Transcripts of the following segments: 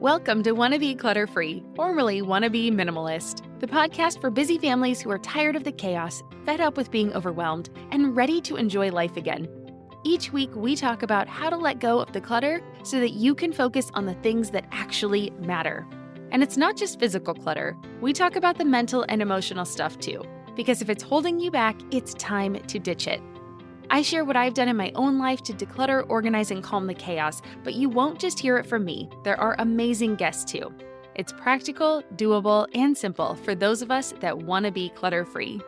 Welcome to Wannabe Clutter-Free, formerly Wannabe Minimalist, the podcast for busy families who are tired of the chaos, fed up with being overwhelmed, and ready to enjoy life again. Each week, we talk about how to let go of the clutter so that you can focus on the things that actually matter. And it's not just physical clutter. We talk about the mental and emotional stuff too, because if it's holding you back, it's time to ditch it. I share what I've done in my own life to declutter, organize, and calm the chaos, but you won't just hear it from me. There are amazing guests too. It's practical, doable, and simple for those of us that want to be clutter-free.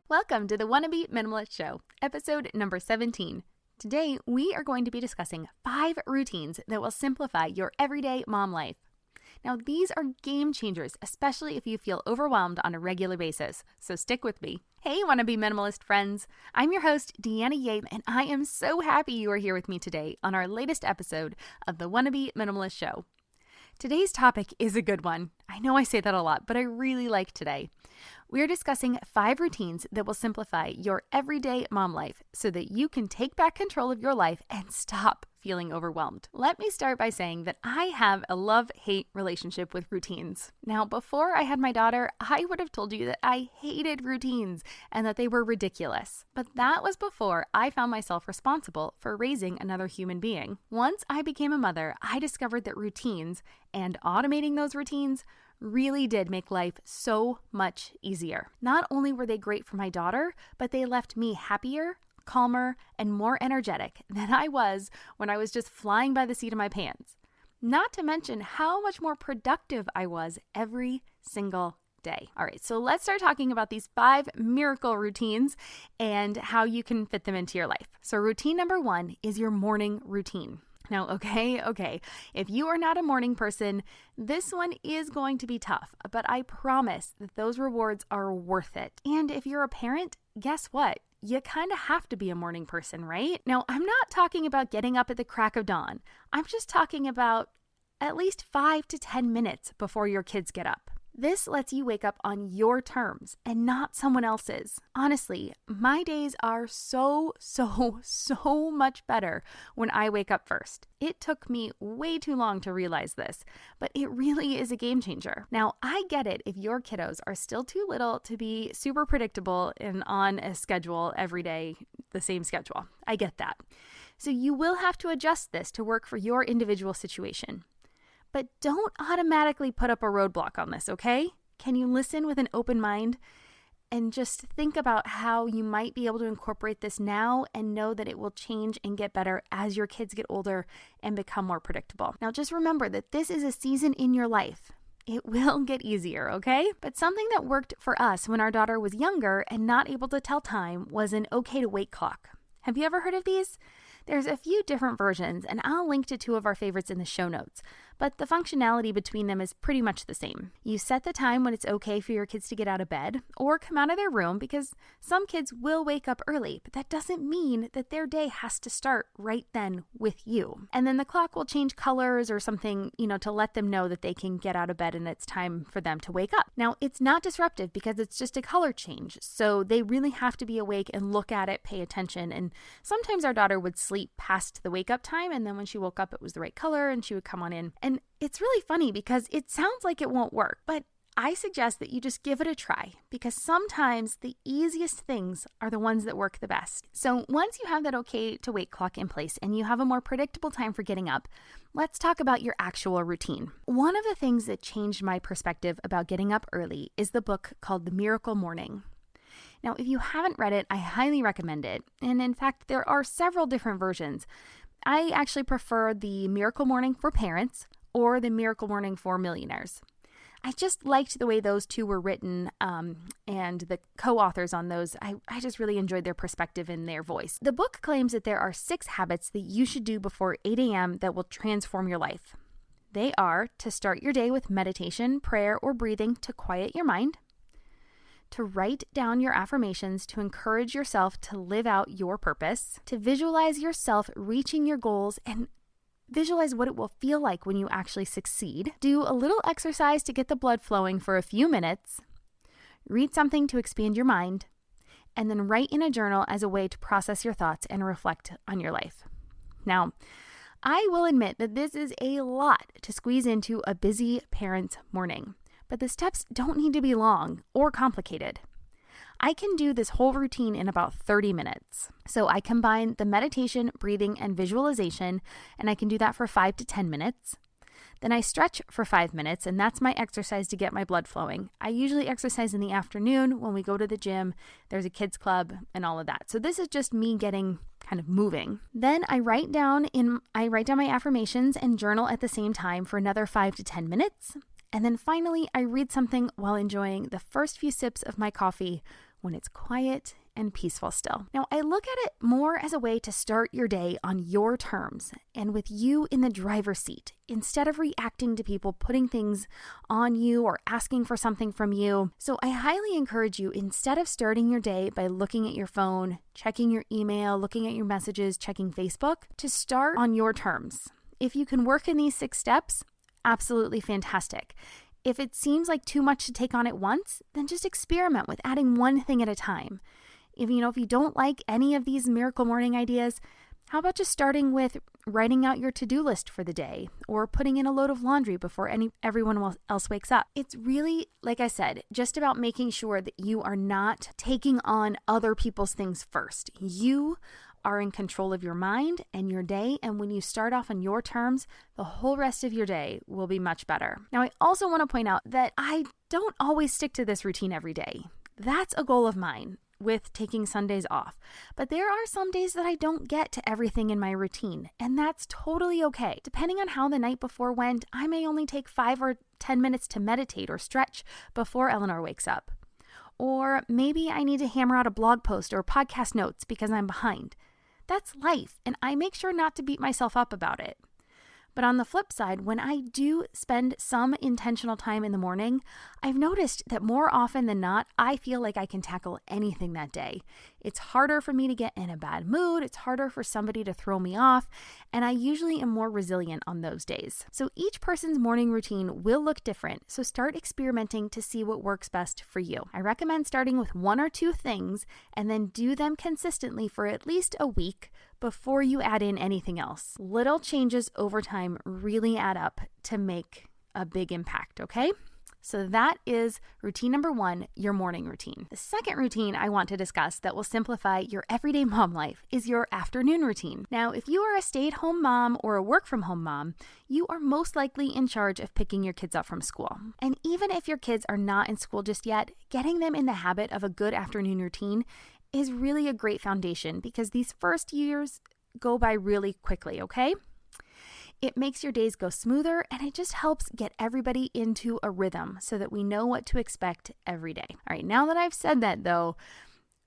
Welcome to the Wannabe Minimalist Show, episode number 17. Today, we are going to be discussing 5 routines that will simplify your everyday mom life. Now, these are game changers, especially if you feel overwhelmed on a regular basis, so stick with me. Hey, Wannabe Minimalist friends. I'm your host, Deanna Yates, and I am so happy you are here with me today on our latest episode of the Wannabe Minimalist Show. Today's topic is a good one. I know I say that a lot, but I really like today. We are discussing 5 routines that will simplify your everyday mom life so that you can take back control of your life and stop feeling overwhelmed. Let me start by saying that I have a love-hate relationship with routines. Now, before I had my daughter, I would have told you that I hated routines and that they were ridiculous. But that was before I found myself responsible for raising another human being. Once I became a mother, I discovered that routines and automating those routines really did make life so much easier. Not only were they great for my daughter, but they left me happier, calmer, and more energetic than I was when I was just flying by the seat of my pants. Not to mention how much more productive I was every single day. All right, so let's start talking about these 5 miracle routines and how you can fit them into your life. So routine number 1 is your morning routine. Now, okay, if you are not a morning person, this one is going to be tough, but I promise that those rewards are worth it. And if you're a parent, guess what? You kind of have to be a morning person, right? Now, I'm not talking about getting up at the crack of dawn. I'm just talking about at least 5 to 10 minutes before your kids get up. This lets you wake up on your terms and not someone else's. Honestly, my days are so much better when I wake up first. It took me way too long to realize this, but it really is a game changer. Now, I get it if your kiddos are still too little to be super predictable and on a schedule every day, the same schedule. I get that. So you will have to adjust this to work for your individual situation. But don't automatically put up a roadblock on this, okay? Can you listen with an open mind and just think about how you might be able to incorporate this now and know that it will change and get better as your kids get older and become more predictable. Now, just remember that this is a season in your life. It will get easier, okay? But something that worked for us when our daughter was younger and not able to tell time was an okay to wait clock. Have you ever heard of these? There's a few different versions, and I'll link to 2 of our favorites in the show notes, but the functionality between them is pretty much the same. You set the time when it's okay for your kids to get out of bed or come out of their room, because some kids will wake up early, but that doesn't mean that their day has to start right then with you. And then the clock will change colors or something, to let them know that they can get out of bed and it's time for them to wake up. Now, it's not disruptive because it's just a color change, so they really have to be awake and look at it, pay attention, and sometimes our daughter would sleep past the wake up time, and then when she woke up it was the right color and she would come on in. And it's really funny because it sounds like it won't work, but I suggest that you just give it a try, because sometimes the easiest things are the ones that work the best. So once you have that okay to wait clock in place and you have a more predictable time for getting up, let's talk about your actual routine. One of the things that changed my perspective about getting up early is the book called The Miracle Morning. Now, if you haven't read it, I highly recommend it. And in fact, there are several different versions. I actually prefer the Miracle Morning for Parents or the Miracle Morning for Millionaires. I just liked the way those 2 were written, and the co-authors on those, I just really enjoyed their perspective and their voice. The book claims that there are 6 habits that you should do before 8 a.m. that will transform your life. They are to start your day with meditation, prayer, or breathing to quiet your mind, to write down your affirmations to encourage yourself to live out your purpose, to visualize yourself reaching your goals and visualize what it will feel like when you actually succeed, do a little exercise to get the blood flowing for a few minutes, read something to expand your mind, and then write in a journal as a way to process your thoughts and reflect on your life. Now, I will admit that this is a lot to squeeze into a busy parent's morning, but the steps don't need to be long or complicated. I can do this whole routine in about 30 minutes. So I combine the meditation, breathing, and visualization, and I can do that for 5 to 10 minutes. Then I stretch for 5 minutes, and that's my exercise to get my blood flowing. I usually exercise in the afternoon when we go to the gym. There's a kids club and all of that. So this is just me getting kind of moving. Then I write down my affirmations and journal at the same time for another 5 to 10 minutes. And then finally, I read something while enjoying the first few sips of my coffee when it's quiet and peaceful still. Now, I look at it more as a way to start your day on your terms and with you in the driver's seat, instead of reacting to people putting things on you or asking for something from you. So I highly encourage you, instead of starting your day by looking at your phone, checking your email, looking at your messages, checking Facebook, to start on your terms. If you can work in these 6 steps, absolutely fantastic. If it seems like too much to take on at once, then just experiment with adding one thing at a time. If you don't like any of these miracle morning ideas, how about just starting with writing out your to-do list for the day or putting in a load of laundry before everyone else wakes up? It's really, like I said, just about making sure that you are not taking on other people's things first. You are in control of your mind and your day, and when you start off on your terms, the whole rest of your day will be much better. Now, I also want to point out that I don't always stick to this routine every day. That's a goal of mine with taking Sundays off. But there are some days that I don't get to everything in my routine, and that's totally okay. Depending on how the night before went, I may only take 5 or 10 minutes to meditate or stretch before Eleanor wakes up. Or maybe I need to hammer out a blog post or podcast notes because I'm behind. That's life, and I make sure not to beat myself up about it. But on the flip side, when I do spend some intentional time in the morning, I've noticed that more often than not, I feel like I can tackle anything that day. It's harder for me to get in a bad mood. It's harder for somebody to throw me off, and I usually am more resilient on those days. So each person's morning routine will look different, so start experimenting to see what works best for you. I recommend starting with 1 or 2 things and then do them consistently for at least a week before you add in anything else. Little changes over time really add up to make a big impact, okay? So that is routine number 1, your morning routine. The second routine I want to discuss that will simplify your everyday mom life is your afternoon routine. Now, if you are a stay-at-home mom or a work-from-home mom, you are most likely in charge of picking your kids up from school. And even if your kids are not in school just yet, getting them in the habit of a good afternoon routine is really a great foundation because these first years go by really quickly, okay? It makes your days go smoother, and it just helps get everybody into a rhythm so that we know what to expect every day. All right, now that I've said that though,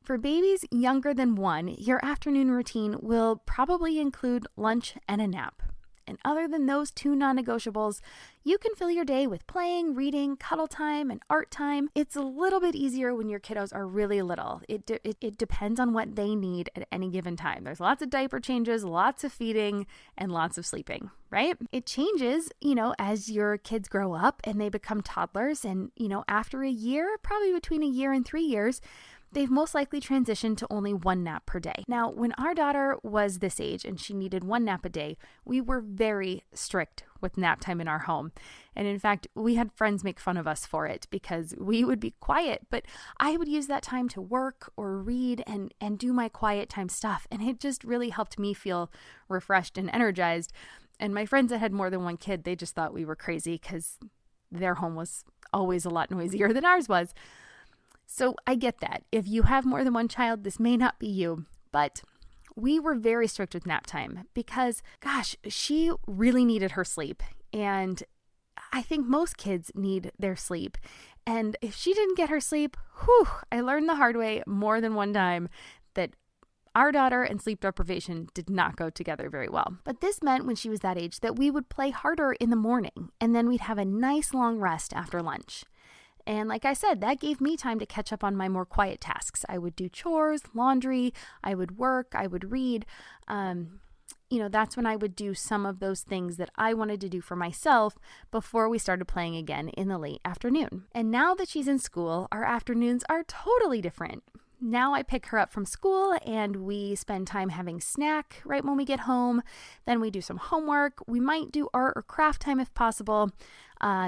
for babies younger than 1, your afternoon routine will probably include lunch and a nap. And other than those 2 non-negotiables, you can fill your day with playing, reading, cuddle time, and art time. It's a little bit easier when your kiddos are really little. It depends on what they need at any given time. There's lots of diaper changes, lots of feeding, and lots of sleeping, right? It changes, as your kids grow up and they become toddlers. And, after a year, probably between a year and 3 years, they've most likely transitioned to only 1 nap per day. Now, when our daughter was this age and she needed 1 nap a day, we were very strict with nap time in our home. And in fact, we had friends make fun of us for it because we would be quiet, but I would use that time to work or read and do my quiet time stuff. And it just really helped me feel refreshed and energized. And my friends that had more than 1 kid, they just thought we were crazy because their home was always a lot noisier than ours was. So I get that. If you have more than 1 child, this may not be you, but we were very strict with nap time because, gosh, she really needed her sleep. And I think most kids need their sleep. And if she didn't get her sleep, I learned the hard way more than 1 time that our daughter and sleep deprivation did not go together very well. But this meant when she was that age that we would play harder in the morning, and then we'd have a nice long rest after lunch. And like I said, that gave me time to catch up on my more quiet tasks. I would do chores, laundry, I would work, I would read. That's when I would do some of those things that I wanted to do for myself before we started playing again in the late afternoon. And now that she's in school, our afternoons are totally different. Now I pick her up from school and we spend time having snack right when we get home. Then we do some homework. We might do art or craft time if possible.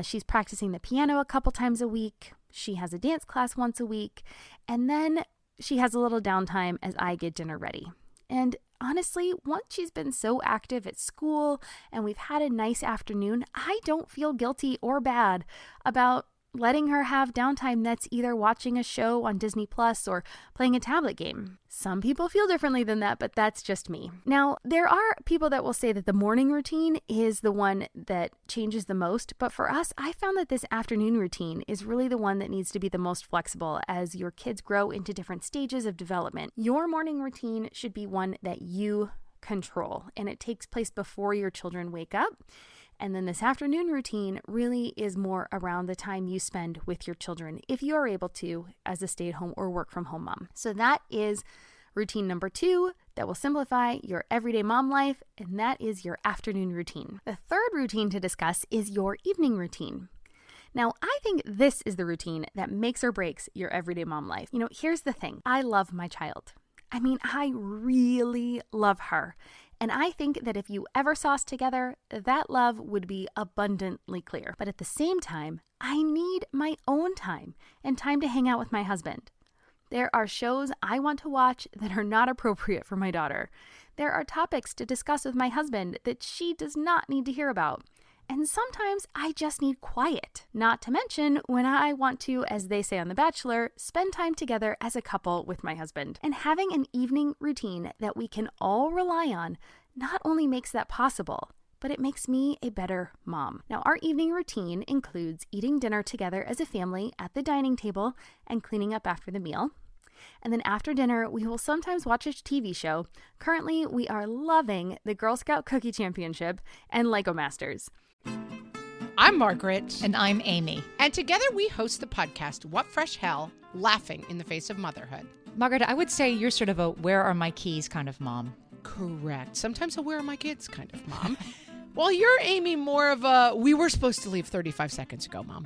She's practicing the piano a couple times a week. She has a dance class once a week. And then she has a little downtime as I get dinner ready. And honestly, once she's been so active at school and we've had a nice afternoon, I don't feel guilty or bad about letting her have downtime that's either watching a show on Disney Plus or playing a tablet game. Some people feel differently than that, but that's just me. Now, there are people that will say that the morning routine is the one that changes the most, but for us, I found that this afternoon routine is really the one that needs to be the most flexible as your kids grow into different stages of development. Your morning routine should be one that you control, and it takes place before your children wake up. And then this afternoon routine really is more around the time you spend with your children, if you are able to, as a stay-at-home or work-from-home mom. So that is routine number 2 that will simplify your everyday mom life, and that is your afternoon routine. The third routine to discuss is your evening routine. Now, I think this is the routine that makes or breaks your everyday mom life. Here's the thing. I love my child. I really love her. And I think that if you ever saw us together, that love would be abundantly clear. But at the same time, I need my own time and time to hang out with my husband. There are shows I want to watch that are not appropriate for my daughter. There are topics to discuss with my husband that she does not need to hear about. And sometimes I just need quiet. Not to mention when I want to, as they say on The Bachelor, spend time together as a couple with my husband. And having an evening routine that we can all rely on not only makes that possible, but it makes me a better mom. Now, our evening routine includes eating dinner together as a family at the dining table and cleaning up after the meal. And then after dinner, we will sometimes watch a TV show. Currently, we are loving the Girl Scout Cookie Championship and Lego Masters. I'm Margaret. And I'm Amy. And together we host the podcast, What Fresh Hell? Laughing in the Face of Motherhood. Margaret, I would say you're sort of a where are my keys kind of mom. Correct. Sometimes a where are my kids kind of mom. Well, you're, Amy, more of a we were supposed to leave 35 seconds ago, mom.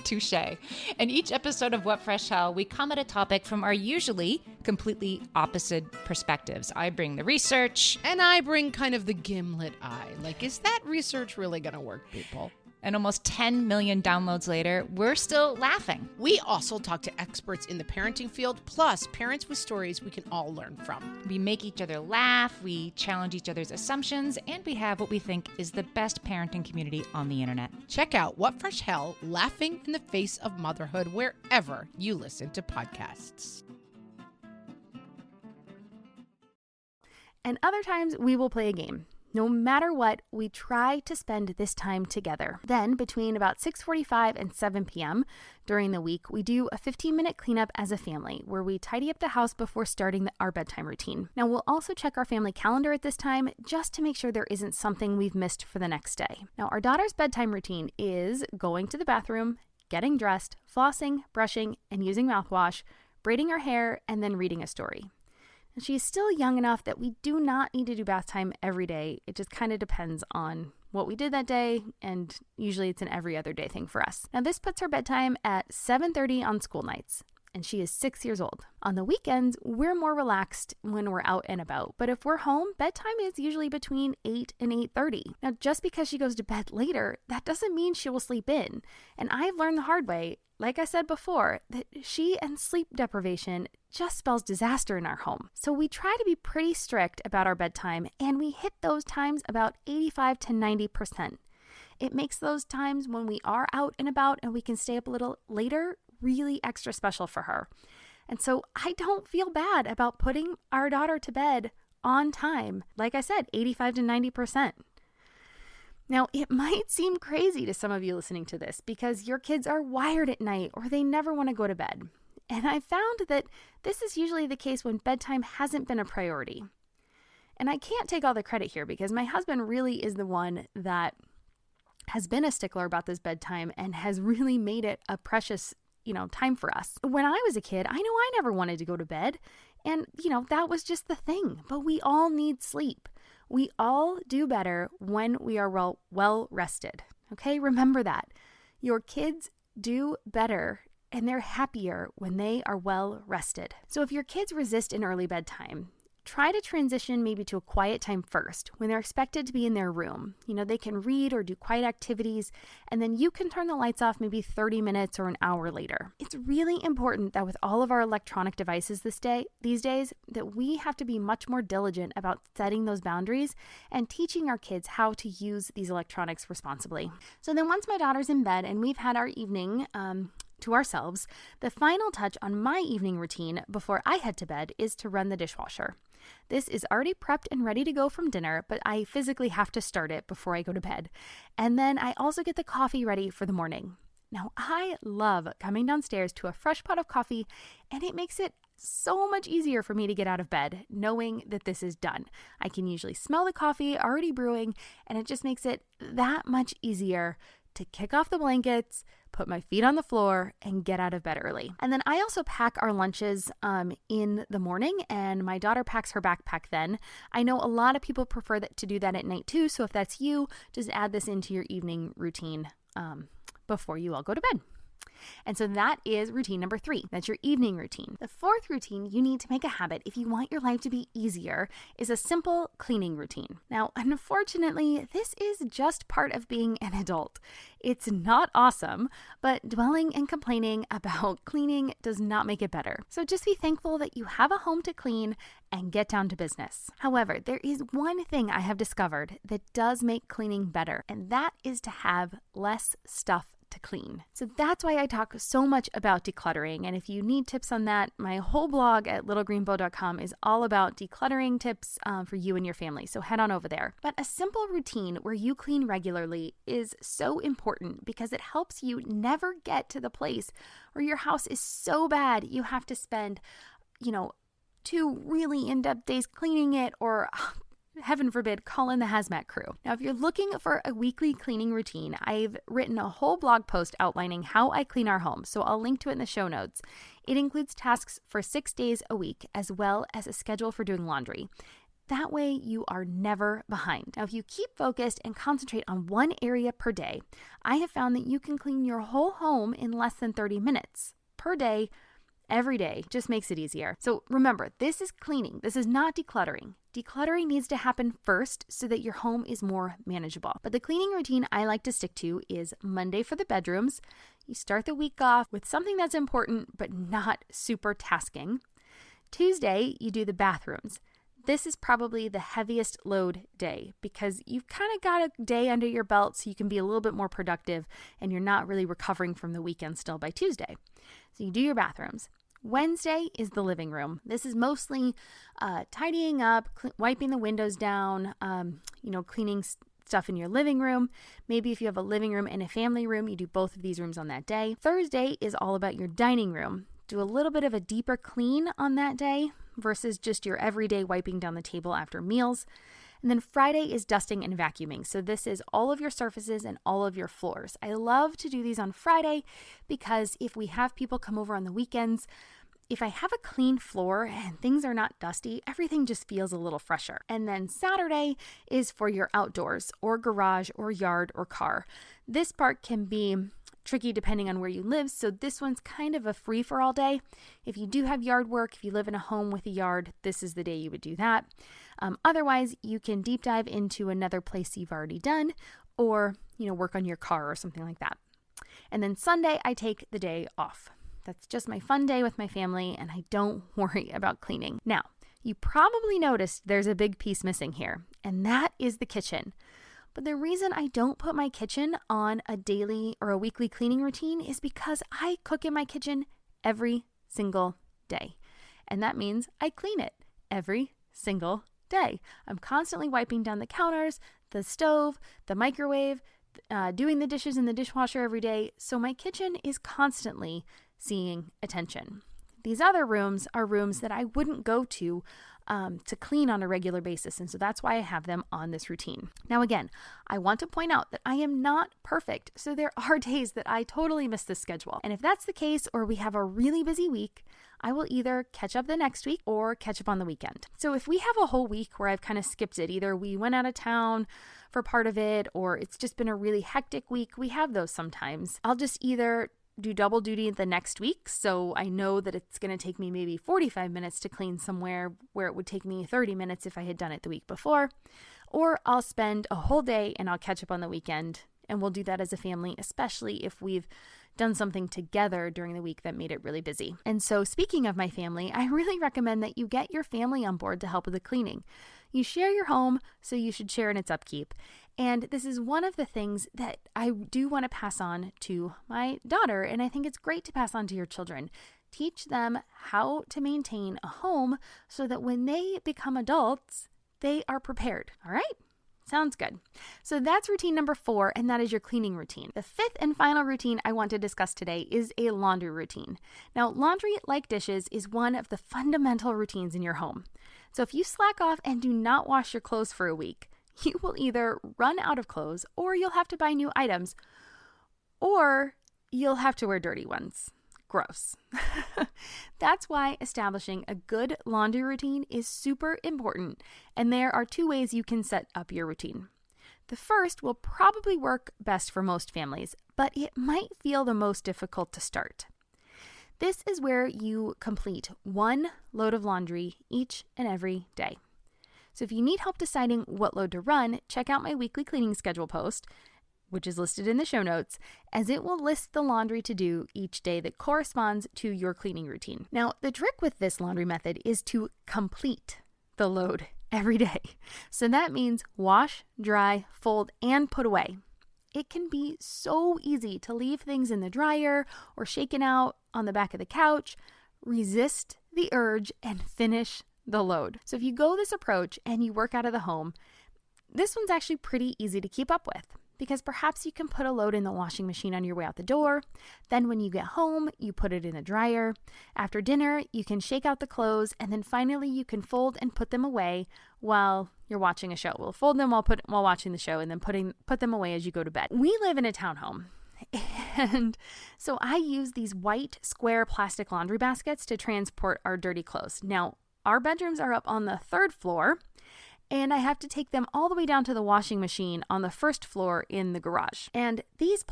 Touche. In each episode of What Fresh Hell, we come at a topic from our usually completely opposite perspectives. I bring the research. And I bring kind of the gimlet eye. Like, is that research really going to work, people? And almost 10 million downloads later, we're still laughing. We also talk to experts in the parenting field, plus parents with stories we can all learn from. We make each other laugh, we challenge each other's assumptions, and we have what we think is the best parenting community on the internet. Check out What Fresh Hell? Laughing in the Face of Motherhood wherever you listen to podcasts. And other times we will play a game. No matter what, we try to spend this time together. Then, between about 6:45 and 7 p.m. during the week, we do a 15-minute cleanup as a family, where we tidy up the house before starting our bedtime routine. Now, we'll also check our family calendar at this time, just to make sure there isn't something we've missed for the next day. Now, our daughter's bedtime routine is going to the bathroom, getting dressed, flossing, brushing, and using mouthwash, braiding her hair, and then reading a story. She's still young enough that we do not need to do bath time every day. It just kind of depends on what we did that day, and usually it's an every other day thing for us. Now, this puts her bedtime at 7:30 on school nights, and she is 6 years old. On the weekends, we're more relaxed when we're out and about, but if we're home, bedtime is usually between 8 and 8:30. Now, just because she goes to bed later, that doesn't mean she will sleep in. And I've learned the hard way, like I said before, that she and sleep deprivation just spells disaster in our home. So we try to be pretty strict about our bedtime, and we hit those times about 85 to 90%. It makes those times when we are out and about and we can stay up a little later really extra special for her. And so I don't feel bad about putting our daughter to bed on time. Like I said, 85 to 90%. Now, it might seem crazy to some of you listening to this because your kids are wired at night or they never want to go to bed. And I found that this is usually the case when bedtime hasn't been a priority. And I can't take all the credit here because my husband really is the one that has been a stickler about this bedtime and has really made it a precious, time for us. When I was a kid, I know I never wanted to go to bed. And, that was just the thing. But we all need sleep. We all do better when we are well rested. Okay, remember that. Your kids do better and they're happier when they are well rested. So if your kids resist an early bedtime, try to transition maybe to a quiet time first when they're expected to be in their room. They can read or do quiet activities, and then you can turn the lights off maybe 30 minutes or an hour later. It's really important that with all of our electronic devices these days, that we have to be much more diligent about setting those boundaries and teaching our kids how to use these electronics responsibly. So then once my daughter's in bed and we've had our evening, to ourselves, the final touch on my evening routine before I head to bed is to run the dishwasher. This is already prepped and ready to go from dinner, but I physically have to start it before I go to bed. And then I also get the coffee ready for the morning. Now, I love coming downstairs to a fresh pot of coffee, and it makes it so much easier for me to get out of bed knowing that this is done. I can usually smell the coffee already brewing, and it just makes it that much easier to kick off the blankets, put my feet on the floor, and get out of bed early. And then I also pack our lunches in the morning, and my daughter packs her backpack then. I know a lot of people prefer to do that at night too, so if that's you, just add this into your evening routine before you all go to bed. And so that is routine number 3. That's your evening routine. The 4th routine you need to make a habit if you want your life to be easier is a simple cleaning routine. Now, unfortunately, this is just part of being an adult. It's not awesome, but dwelling and complaining about cleaning does not make it better. So just be thankful that you have a home to clean and get down to business. However, there is one thing I have discovered that does make cleaning better, and that is to have less stuff to clean. So that's why I talk so much about decluttering. And if you need tips on that, my whole blog at littlegreenbow.com is all about decluttering tips for you and your family. So head on over there. But a simple routine where you clean regularly is so important because it helps you never get to the place where your house is so bad you have to spend, 2 really in-depth days cleaning it, or heaven forbid, call in the hazmat crew. Now, if you're looking for a weekly cleaning routine, I've written a whole blog post outlining how I clean our home, so I'll link to it in the show notes. It includes tasks for 6 days a week, as well as a schedule for doing laundry. That way, you are never behind. Now, if you keep focused and concentrate on one area per day, I have found that you can clean your whole home in less than 30 minutes per day. Every day just makes it easier. So remember, this is cleaning. This is not decluttering. Decluttering needs to happen first so that your home is more manageable. But the cleaning routine I like to stick to is Monday for the bedrooms. You start the week off with something that's important but not super tasking. Tuesday, you do the bathrooms. This is probably the heaviest load day because you've kind of got a day under your belt so you can be a little bit more productive and you're not really recovering from the weekend still by Tuesday. So you do your bathrooms. Wednesday is the living room. This is mostly tidying up, wiping the windows down, cleaning stuff in your living room. Maybe if you have a living room and a family room, you do both of these rooms on that day. Thursday is all about your dining room. Do a little bit of a deeper clean on that day versus just your everyday wiping down the table after meals. And then Friday is dusting and vacuuming. So this is all of your surfaces and all of your floors. I love to do these on Friday because if we have people come over on the weekends, if I have a clean floor and things are not dusty, everything just feels a little fresher. And then Saturday is for your outdoors or garage or yard or car. This part can be tricky depending on where you live, so this one's kind of a free-for-all day. If you do have yard work, if you live in a home with a yard, this is the day you would do that. Otherwise, you can deep dive into another place you've already done or, work on your car or something like that. And then Sunday, I take the day off. That's just my fun day with my family, and I don't worry about cleaning. Now, you probably noticed there's a big piece missing here, and that is the kitchen. But the reason I don't put my kitchen on a daily or a weekly cleaning routine is because I cook in my kitchen every single day. And that means I clean it every single day. I'm constantly wiping down the counters, the stove, the microwave, doing the dishes in the dishwasher every day. So my kitchen is constantly seeing attention. These other rooms are rooms that I wouldn't go to clean on a regular basis. And so that's why I have them on this routine. Now, again, I want to point out that I am not perfect. So there are days that I totally miss this schedule. And if that's the case, or we have a really busy week, I will either catch up the next week or catch up on the weekend. So if we have a whole week where I've kind of skipped it, either we went out of town for part of it, or it's just been a really hectic week, we have those sometimes. I'll just either do double duty the next week, so I know that it's going to take me maybe 45 minutes to clean somewhere where it would take me 30 minutes if I had done it the week before. Or I'll spend a whole day and I'll catch up on the weekend, and we'll do that as a family, especially if we've done something together during the week that made it really busy. And so speaking of my family, I really recommend that you get your family on board to help with the cleaning. You share your home, so you should share in its upkeep. And this is one of the things that I do want to pass on to my daughter, and I think it's great to pass on to your children. Teach them how to maintain a home so that when they become adults, they are prepared. All right? Sounds good. So that's routine number 4, and that is your cleaning routine. The 5th and final routine I want to discuss today is a laundry routine. Now, laundry, like dishes, is one of the fundamental routines in your home. So if you slack off and do not wash your clothes for a week, you will either run out of clothes, or you'll have to buy new items, or you'll have to wear dirty ones. Gross. That's why establishing a good laundry routine is super important, and there are 2 ways you can set up your routine. The first will probably work best for most families, but it might feel the most difficult to start. This is where you complete 1 load of laundry each and every day. So if you need help deciding what load to run, check out my weekly cleaning schedule post, which is listed in the show notes, as it will list the laundry to do each day that corresponds to your cleaning routine. Now, the trick with this laundry method is to complete the load every day. So that means wash, dry, fold, and put away. It can be so easy to leave things in the dryer or shaken out on the back of the couch. Resist the urge and finish the load. So if you go this approach and you work out of the home, this one's actually pretty easy to keep up with, because perhaps you can put a load in the washing machine on your way out the door. Then when you get home, you put it in the dryer. After dinner, you can shake out the clothes, and then finally you can fold and put them away while you're watching a show. We'll fold them while watching the show, and then put them away as you go to bed. We live in a townhome, and so I use these white square plastic laundry baskets to transport our dirty clothes. Now, our bedrooms are up on the 3rd floor, and I have to take them all the way down to the washing machine on the 1st floor in the garage. And these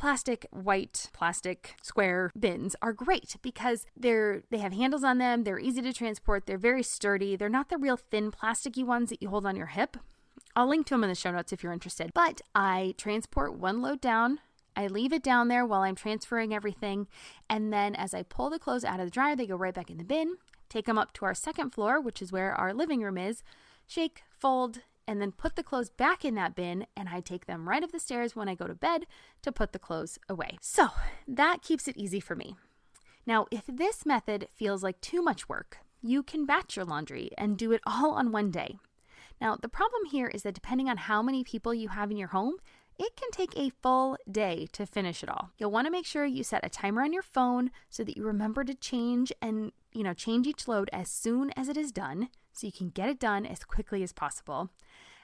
white plastic square bins are great because they have handles on them, they're easy to transport, they're very sturdy, they're not the real thin plasticky ones that you hold on your hip. I'll link to them in the show notes if you're interested. But I transport 1 load down, I leave it down there while I'm transferring everything, and then as I pull the clothes out of the dryer, they go right back in the bin. Take them up to our 2nd floor, which is where our living room is, shake, fold, and then put the clothes back in that bin, and I take them right up the stairs when I go to bed to put the clothes away. So that keeps it easy for me. Now, if this method feels like too much work, you can batch your laundry and do it all on one day. Now, the problem here is that depending on how many people you have in your home, it can take a full day to finish it all. You'll want to make sure you set a timer on your phone so that you remember to change each load as soon as it is done, so you can get it done as quickly as possible.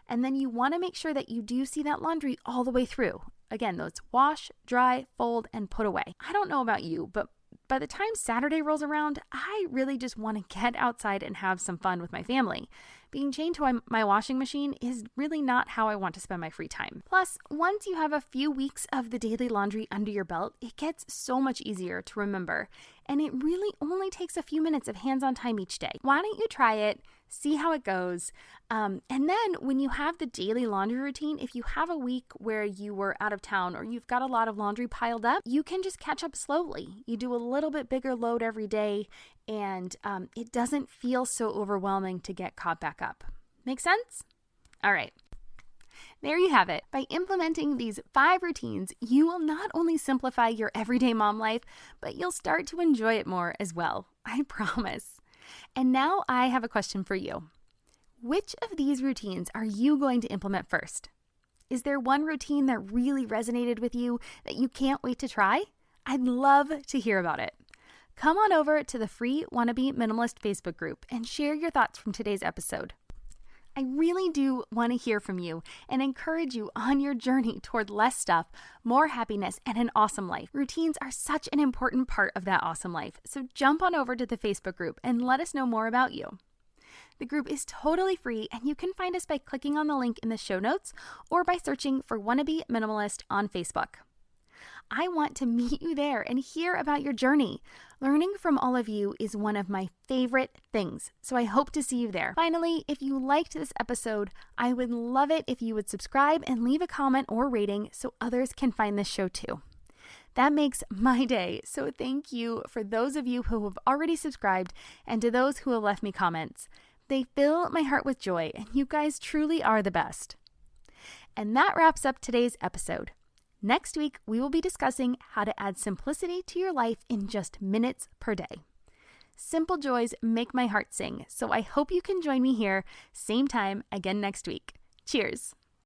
And then you want to make sure that you do see that laundry all the way through. Again, those wash, dry, fold, and put away. I don't know about you, but by the time Saturday rolls around, I really just want to get outside and have some fun with my family. Being chained to my washing machine is really not how I want to spend my free time. Plus, once you have a few weeks of the daily laundry under your belt, it gets so much easier to remember. And it really only takes a few minutes of hands-on time each day. Why don't you try it? See how it goes. And then when you have the daily laundry routine, if you have a week where you were out of town or you've got a lot of laundry piled up, you can just catch up slowly. You do a little bit bigger load every day, and it doesn't feel so overwhelming to get caught back up. Make sense? All right. There you have it. By implementing these 5 routines, you will not only simplify your everyday mom life, but you'll start to enjoy it more as well. I promise. And now I have a question for you. Which of these routines are you going to implement first? Is there one routine that really resonated with you that you can't wait to try? I'd love to hear about it. Come on over to the free Wannabe Minimalist Facebook group and share your thoughts from today's episode. I really do want to hear from you and encourage you on your journey toward less stuff, more happiness, and an awesome life. Routines are such an important part of that awesome life, so jump on over to the Facebook group and let us know more about you. The group is totally free, and you can find us by clicking on the link in the show notes or by searching for Wannabe Minimalist on Facebook. I want to meet you there and hear about your journey. Learning from all of you is one of my favorite things, so I hope to see you there. Finally, if you liked this episode, I would love it if you would subscribe and leave a comment or rating so others can find this show too. That makes my day, so thank you for those of you who have already subscribed and to those who have left me comments. They fill my heart with joy, and you guys truly are the best. And that wraps up today's episode. Next week, we will be discussing how to add simplicity to your life in just minutes per day. Simple joys make my heart sing, so I hope you can join me here, same time again next week. Cheers.